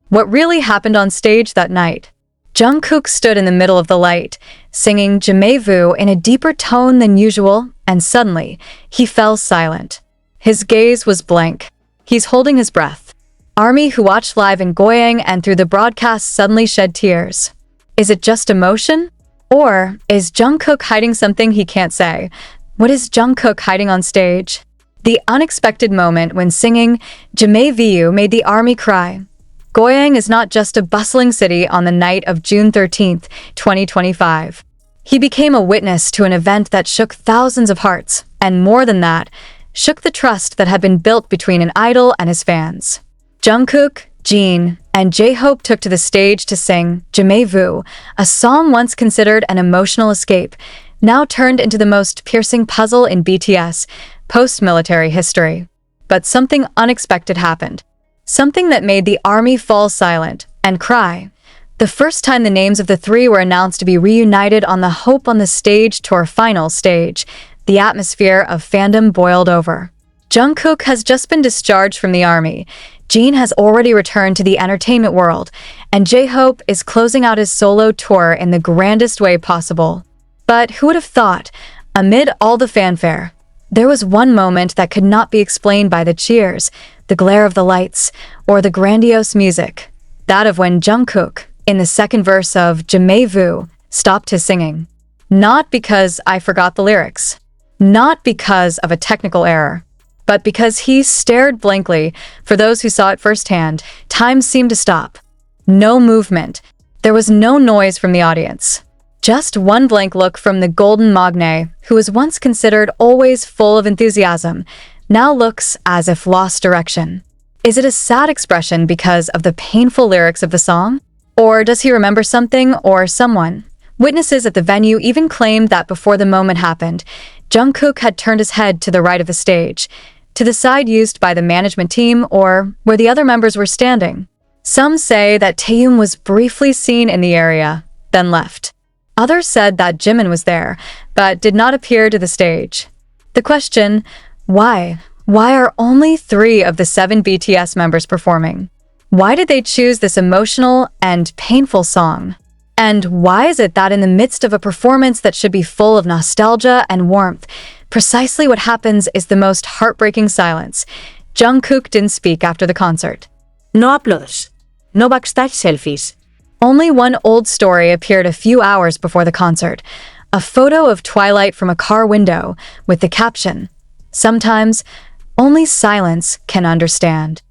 What really happened on stage that night? Jungkook stood in the middle of the light, singing Jamais in a deeper tone than usual, and suddenly, he fell silent. His gaze was blank. He's holding his breath. ARMY who watched live in Goyang and through the broadcast suddenly shed tears. Is it just emotion? Or is Jungkook hiding something he can't say? What is Jungkook hiding on stage? The unexpected moment when singing Jamais made the ARMY cry. Goyang is not just a bustling city on the night of June 13, 2025. He became a witness to an event that shook thousands of hearts, and more than that, shook the trust that had been built between an idol and his fans. Jungkook, Jin, and J-Hope took to the stage to sing Jamais, a song once considered an emotional escape, now turned into the most piercing puzzle in BTS post-military history. But something unexpected happened. Something that made the ARMY fall silent and cry. The first time the names of the three were announced to be reunited on the Hope on the Stage tour final stage, the atmosphere of fandom boiled over. Jungkook has just been discharged from the ARMY. Jin has already returned to the entertainment world, and J-Hope is closing out his solo tour in the grandest way possible. But who would have thought, amid all the fanfare, there was one moment that could not be explained by the cheers, the glare of the lights, or the grandiose music. That of when Jungkook, in the second verse of Jamais, stopped his singing. Not because I forgot the lyrics. Not because of a technical error. But because he stared blankly. For those who saw it firsthand, time seemed to stop. No movement. There was no noise from the audience. Just one blank look from the golden magne, who was once considered always full of enthusiasm, now looks as if lost direction. Is it a sad expression because of the painful lyrics of the song? Or does he remember something or someone? Witnesses at the venue even claimed that before the moment happened, Jungkook had turned his head to the right of the stage, to the side used by the management team or where the other members were standing. Some say that Taeil was briefly seen in the area, then left. Others said that Jimin was there, but did not appear to the stage. The question, why? Why are only 3 of the 7 BTS members performing? Why did they choose this emotional and painful song? And why is it that in the midst of a performance that should be full of nostalgia and warmth, precisely what happens is the most heartbreaking silence? Jungkook didn't speak after the concert. No aplausos. No backstage selfies. Only one old story appeared a few hours before the concert, a photo of Twilight from a car window with the caption, "Sometimes, only silence can understand."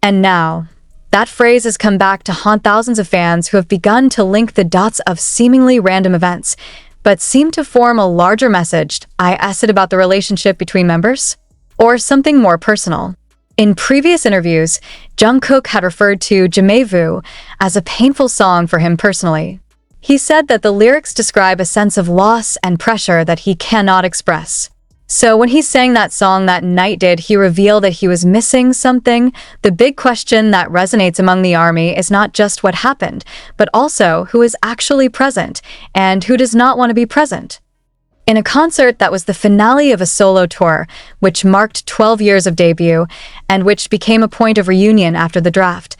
And now, that phrase has come back to haunt thousands of fans who have begun to link the dots of seemingly random events, but seem to form a larger message. Is it about the relationship between members? Or something more personal? In previous interviews, Jungkook had referred to Jamais as a painful song for him personally. He said that the lyrics describe a sense of loss and pressure that he cannot express. So when he sang that song that night, did he reveal that he was missing something? The big question that resonates among the ARMY is not just what happened, but also who is actually present and who does not want to be present. In a concert that was the finale of a solo tour, which marked 12 years of debut, and which became a point of reunion after the draft,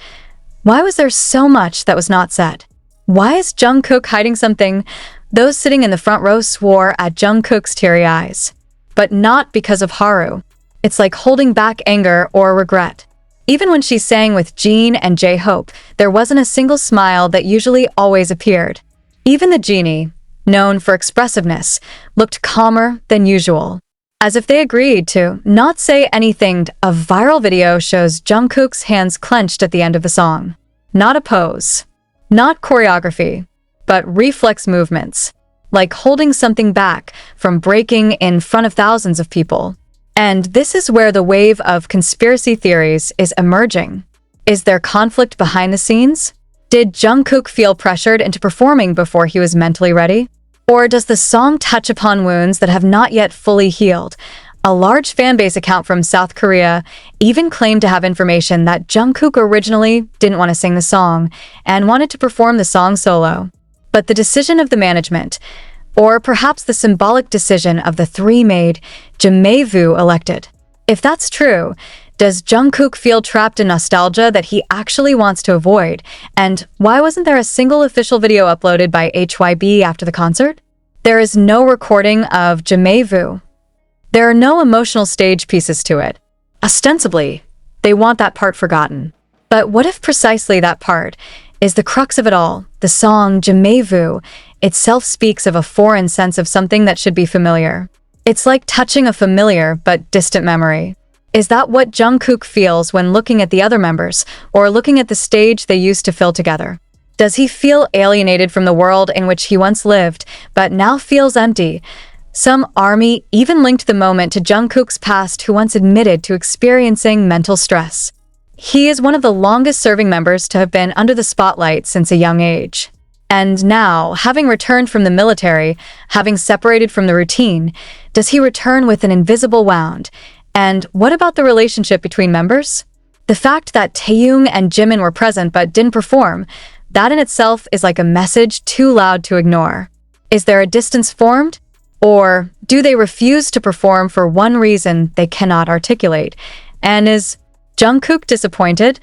why was there so much that was not said? Why is Jungkook hiding something? Those sitting in the front row swore at Jungkook's teary eyes. But not because of Haru. It's like holding back anger or regret. Even when she sang with Jin and J-Hope, there wasn't a single smile that usually always appeared. Even the genie, known for expressiveness, looked calmer than usual. As if they agreed to not say anything. A viral video shows Jungkook's hands clenched at the end of the song. Not a pose, not choreography, but reflex movements, like holding something back from breaking in front of thousands of people. And this is where the wave of conspiracy theories is emerging. Is there conflict behind the scenes? Did Jungkook feel pressured into performing before he was mentally ready? Or does the song touch upon wounds that have not yet fully healed? A large fanbase account from South Korea even claimed to have information that Jungkook originally didn't want to sing the song and wanted to perform the song solo. But the decision of the management, or perhaps the symbolic decision of the 3 made Jamais elected. If that's true, Does Jungkook feel trapped in nostalgia that he actually wants to avoid? And why wasn't there a single official video uploaded by HYB after the concert? There is no recording of Jamais. There are no emotional stage pieces to it. Ostensibly, they want that part forgotten. But what if precisely that part is the crux of it all? The song Jamais itself speaks of a foreign sense of something that should be familiar. It's like touching a familiar but distant memory. Is that what Jungkook feels when looking at the other members, or looking at the stage they used to fill together? Does he feel alienated from the world in which he once lived, but now feels empty? Some ARMY even linked the moment to Jungkook's past, who once admitted to experiencing mental stress. He is one of the longest-serving members to have been under the spotlight since a young age. And now, having returned from the military, having separated from the routine, does he return with an invisible wound? And what about the relationship between members? The fact that Taeil and Jimin were present but didn't perform, that in itself is like a message too loud to ignore. Is there a distance formed? Or do they refuse to perform for one reason they cannot articulate? And is Jungkook disappointed?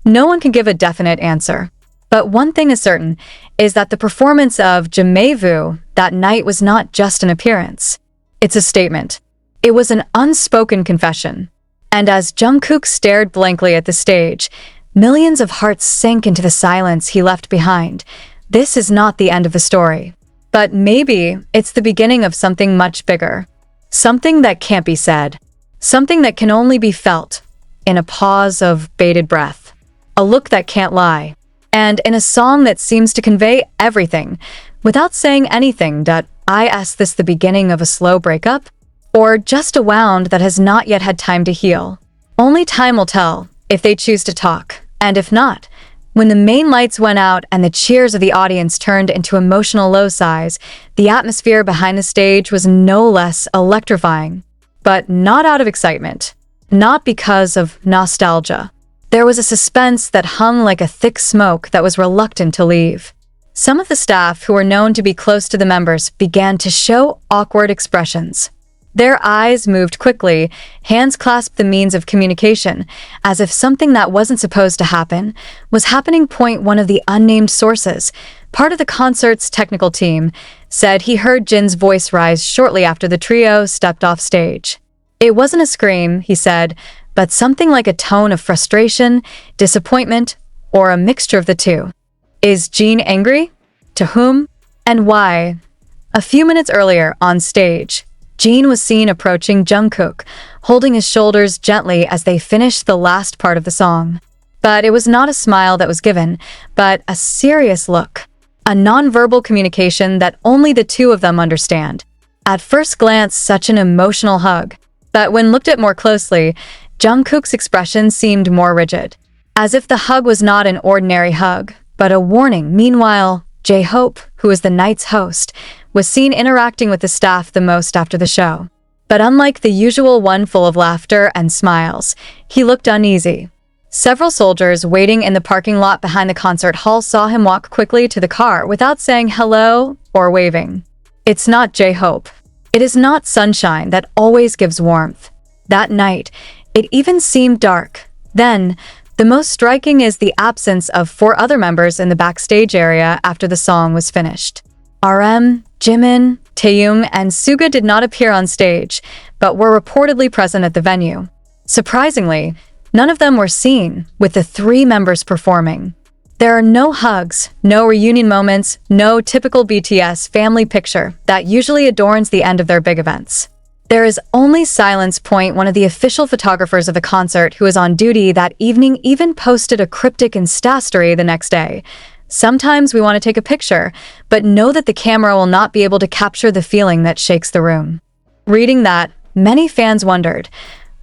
No one can give a definite answer. But one thing is certain, is that the performance of Jamais that night was not just an appearance. It's a statement. It was an unspoken confession. And as Jungkook stared blankly at the stage, millions of hearts sank into the silence he left behind. This is not the end of the story. But maybe it's the beginning of something much bigger. Something that can't be said. Something that can only be felt in a pause of bated breath. A look that can't lie. And in a song that seems to convey everything without saying anything. Is this the beginning of a slow breakup? Or just a wound that has not yet had time to heal? Only time will tell if they choose to talk. And if not, when the main lights went out and the cheers of the audience turned into emotional low sighs, the atmosphere behind the stage was no less electrifying. But not out of excitement. Not because of nostalgia. There was a suspense that hung like a thick smoke that was reluctant to leave. Some of the staff, who were known to be close to the members, began to show awkward expressions. Their eyes moved quickly, hands clasped the means of communication, as if something that wasn't supposed to happen was happening. One of the unnamed sources, part of the concert's technical team, said he heard Jin's voice rise shortly after the trio stepped off stage. It wasn't a scream, he said, but something like a tone of frustration, disappointment, or a mixture of the two. Is Jin angry? To whom? And why? A few minutes earlier, on stage, Jin was seen approaching Jungkook, holding his shoulders gently as they finished the last part of the song. But it was not a smile that was given, but a serious look. A non-verbal communication that only the two of them understand. At first glance, such an emotional hug. But when looked at more closely, Jungkook's expression seemed more rigid. As if the hug was not an ordinary hug, but a warning. Meanwhile, J-Hope, who is the night's host, was seen interacting with the staff the most after the show. But unlike the usual one full of laughter and smiles, he looked uneasy. Several soldiers waiting in the parking lot behind the concert hall saw him walk quickly to the car without saying hello or waving. It's not J-Hope. It is not sunshine that always gives warmth. That night, it even seemed dark. Then, the most striking is the absence of 4 other members in the backstage area after the song was finished. RM, Jimin, Taeil, and Suga did not appear on stage, but were reportedly present at the venue. Surprisingly, none of them were seen, with the 3 members performing. There are no hugs, no reunion moments, no typical BTS family picture that usually adorns the end of their big events. There is only silence. One of the official photographers of the concert, who was on duty that evening, even posted a cryptic Insta story the next day. Sometimes we want to take a picture, but know that the camera will not be able to capture the feeling that shakes the room. Reading that, many fans wondered,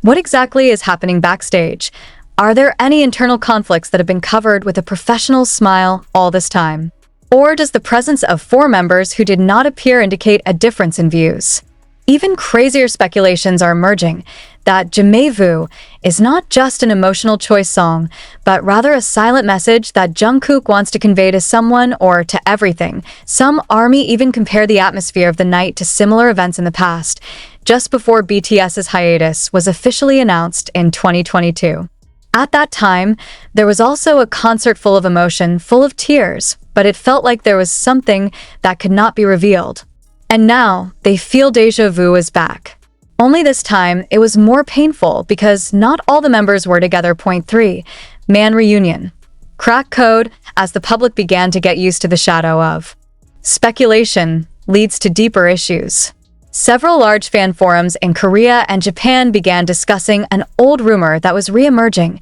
what exactly is happening backstage? Are there any internal conflicts that have been covered with a professional smile all this time? Or does the presence of 4 members who did not appear indicate a difference in views? Even crazier speculations are emerging that Jamais is not just an emotional choice song, but rather a silent message that Jungkook wants to convey to someone or to everything. Some ARMY even compare the atmosphere of the night to similar events in the past. just before BTS's hiatus was officially announced in 2022. At that time, there was also a concert full of emotion, full of tears, but it felt like there was something that could not be revealed. And now, they feel déjà vu is back. Only this time, it was more painful because not all the members were together. Point 3. Man reunion. Crack code as the public began to get used to the shadow of speculation leads to deeper issues. Several large fan forums in Korea and Japan began discussing an old rumor that was re-emerging,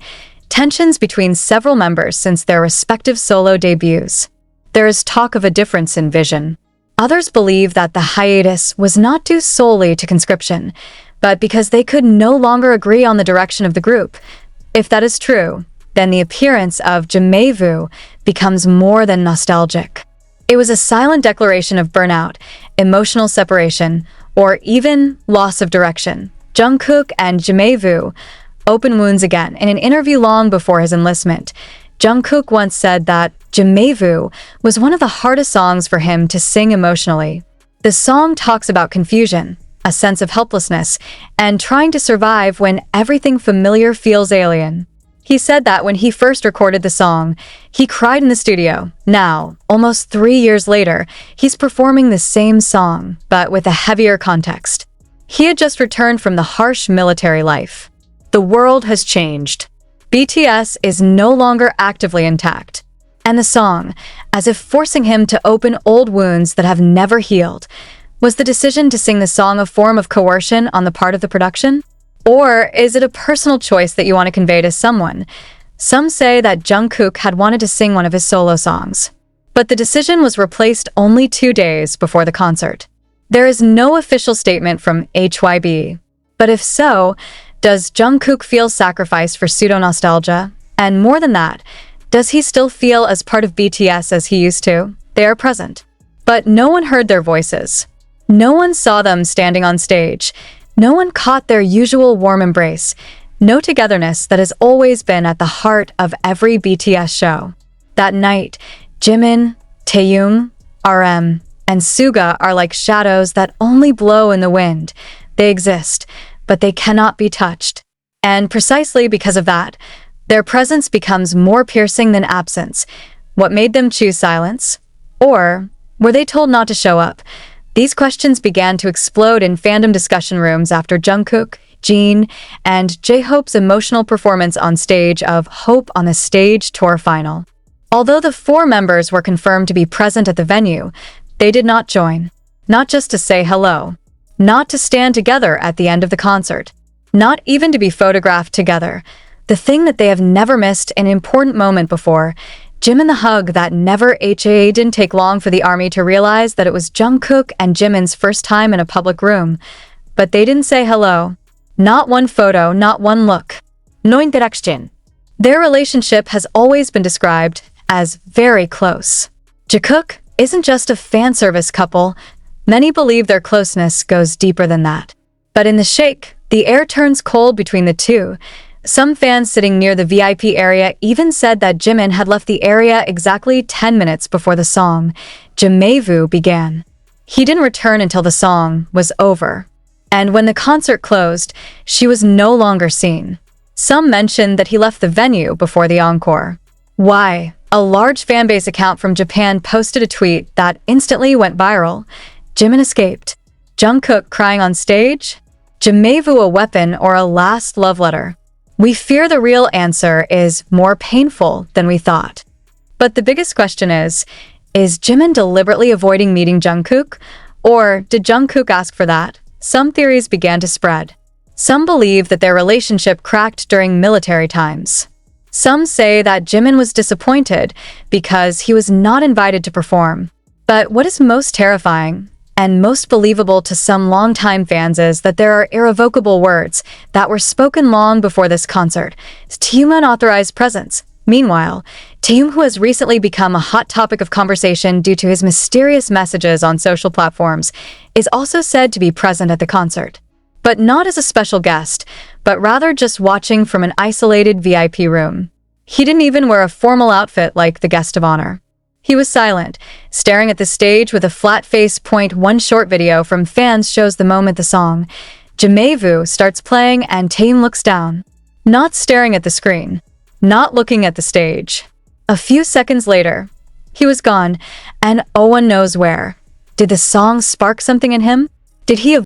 tensions between several members since their respective solo debuts. There is talk of a difference in vision. Others believe that the hiatus was not due solely to conscription, but because they could no longer agree on the direction of the group. If that is true, then the appearance of Jamais becomes more than nostalgic. It was a silent declaration of burnout, emotional separation, or even loss of direction. Jungkook and Jamais open wounds again. In an interview long before his enlistment, Jungkook once said that Jamais was one of the hardest songs for him to sing emotionally. The song talks about confusion, a sense of helplessness, and trying to survive when everything familiar feels alien. He said that when he first recorded the song, he cried in the studio. Now, almost 3 years later, he's performing the same song, but with a heavier context. He had just returned from the harsh military life. The world has changed. BTS is no longer actively intact. And the song, as if forcing him to open old wounds that have never healed. Was the decision to sing the song a form of coercion on the part of the production? Or is it a personal choice that you want to convey to someone? Some say that Jungkook had wanted to sing one of his solo songs, but the decision was replaced only 2 days before the concert. There is no official statement from HYB, but if so, does Jungkook feel sacrificed for pseudo-nostalgia? And more than that, does he still feel as part of BTS as he used to? They are present, but no one heard their voices. No one saw them standing on stage. No one caught their usual warm embrace, no togetherness that has always been at the heart of every BTS show. That night, Jimin, Taehyung, RM, and Suga are like shadows that only blow in the wind. They exist, but they cannot be touched. And precisely because of that, their presence becomes more piercing than absence. What made them choose silence? Or were they told not to show up? These questions began to explode in fandom discussion rooms after Jungkook, Jin, and J-Hope's emotional performance on stage of Hope on the Stage tour final. Although the 4 members were confirmed to be present at the venue, they did not join. Not just to say hello. Not to stand together at the end of the concert. Not even to be photographed together. The thing that they have never missed an important moment before. Jimin the hug that never HAA didn't take long for the army to realize that it was Jungkook and Jimin's first time in a public room. But they didn't say hello. Not one photo, not one look. No interacción. Their relationship has always been described as very close. Jungkook isn't just a fan service couple. Many believe their closeness goes deeper than that. But in the shake, the air turns cold between the two. Some fans sitting near the VIP area even said that Jimin had left the area exactly 10 minutes before the song, Jamais began. He didn't return until the song was over. And when the concert closed, she was no longer seen. Some mentioned that he left the venue before the encore. Why? A large fanbase account from Japan posted a tweet that instantly went viral. Jimin escaped. Jungkook crying on stage? Jamais a weapon or a last love letter? We fear the real answer is more painful than we thought. But the biggest question is Jimin deliberately avoiding meeting Jungkook? Or did Jungkook ask for that? Some theories began to spread. Some believe that their relationship cracked during military times. Some say that Jimin was disappointed because he was not invited to perform. But what is most terrifying and most believable to some longtime fans is that there are irrevocable words that were spoken long before this concert. Taehyung's unauthorized presence. Meanwhile, Taehyung, who has recently become a hot topic of conversation due to his mysterious messages on social platforms, is also said to be present at the concert. But not as a special guest, but rather just watching from an isolated VIP room. He didn't even wear a formal outfit like the guest of honor. He was silent, staring at the stage with a flat face. One short video from fans shows the moment the song Jamais starts playing and taeil looks down, not staring at the screen, not looking at the stage. A few seconds later, he was gone, and no one knows where. Did the song spark something in him? Did he